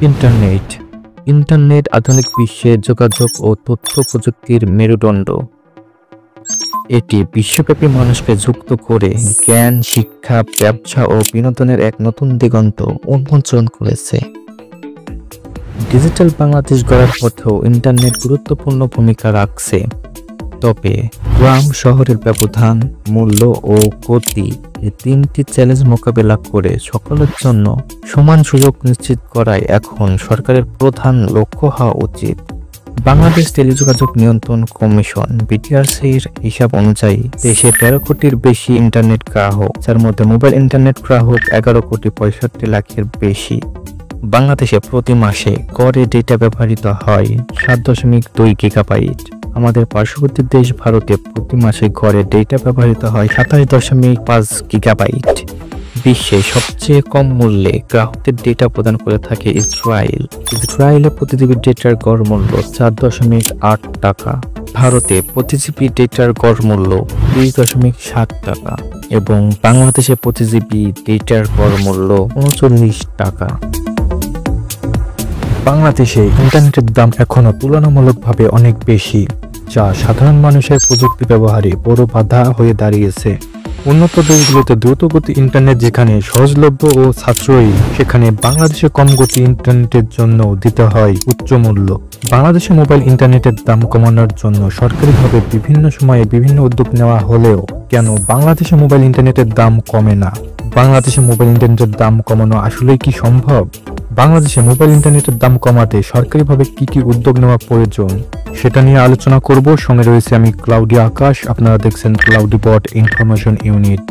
Internet internet আধুনিক বিশ্বে যোগাযোগ ও তথ্য প্রযুক্তির মেরুদণ্ড। এটি বিশ্বব্যাপী মানুষকে যুক্ত করে জ্ঞান, শিক্ষা, ব্যবসা ও বিনোদনের এক নতুন দিগন্ত উন্মোচন করেছে। ডিজিটাল বাংলাদেশ গড়ার পথেও ইন্টারনেট গুরুত্বপূর্ণ ভূমিকা রাখছে। তবে গ্রাম শহরের ব্যবধান, মূল্য ও গতি এই তিনটি চ্যালেঞ্জ মোকাবেলা করে সকলের জন্য সমান সুযোগ নিশ্চিত করাই এখন সরকারের প্রধান লক্ষ্য হওয়া উচিত। বাংলাদেশ টেলিযোগাযোগ নিয়ন্ত্রণ কমিশন বিটিআরসির হিসাব অনুযায়ী দেশে 13 কোটির বেশি ইন্টারনেট গ্রাহক, যার মধ্যে মোবাইল ইন্টারনেট গ্রাহক 11,65,00,000-এর বেশি। বাংলাদেশে প্রতি মাসে গড়ে ডেটা ব্যবহৃত হয় 7.2 গিগাবাইট। আমাদের পার্শ্ববর্তী দেশ ভারতে প্রতি মাসে গড়ে ডেটা ব্যবহৃত হয় 27.5 গিগাবাইট। বিশ্বে সবচেয়ে কম মূল্যে গ্রাহকদের ডেটা প্রদান করে থাকে ইসরায়েল। ইসরায়েলে প্রতি জিবি ডেটার গড় মূল্য 4.8 টাকা। ভারতে প্রতি জিবি ডেটার গড় মূল্য 30.7 টাকা এবং বাংলাদেশে প্রতি জিবি ডেটার গড় মূল্য 39 টাকা। বাংলাদেশে ইন্টারনেটের দাম এখনো তুলনামূলকভাবে অনেক বেশি, যা সাধারণ মানুষের প্রযুক্তি ব্যবহারে বড় বাধা হয়ে দাঁড়িয়েছে। উন্নত দেশগুলোতে দ্রুতগতি ইন্টারনেট যেখানে সহজলভ্য ও সাশ্রয়ী, সেখানে বাংলাদেশে কম গতি ইন্টারনেটের জন্য দিতে হয় উচ্চ মূল্য। বাংলাদেশে মোবাইল ইন্টারনেটের দাম কমানোর জন্য সরকারিভাবে বিভিন্ন সময়ে বিভিন্ন উদ্যোগ নেওয়া হলেও কেন বাংলাদেশে মোবাইল ইন্টারনেটের দাম কমে না? বাংলাদেশে মোবাইল ইন্টারনেটের দাম কমানো আসলেই কি সম্ভব? বাংলাদেশে মোবাইল ইন্টারনেটের দাম কমাতে সরকারিভাবে কি উদ্যোগ নেওয়া প্রয়োজন, সেটা নিয়ে আলোচনা করব। সঙ্গে রয়েছে আমি ক্লাউডি আকাশ। আপনারা দেখছেন ক্লাউডি বট ইনফরমেশন ইউনিট।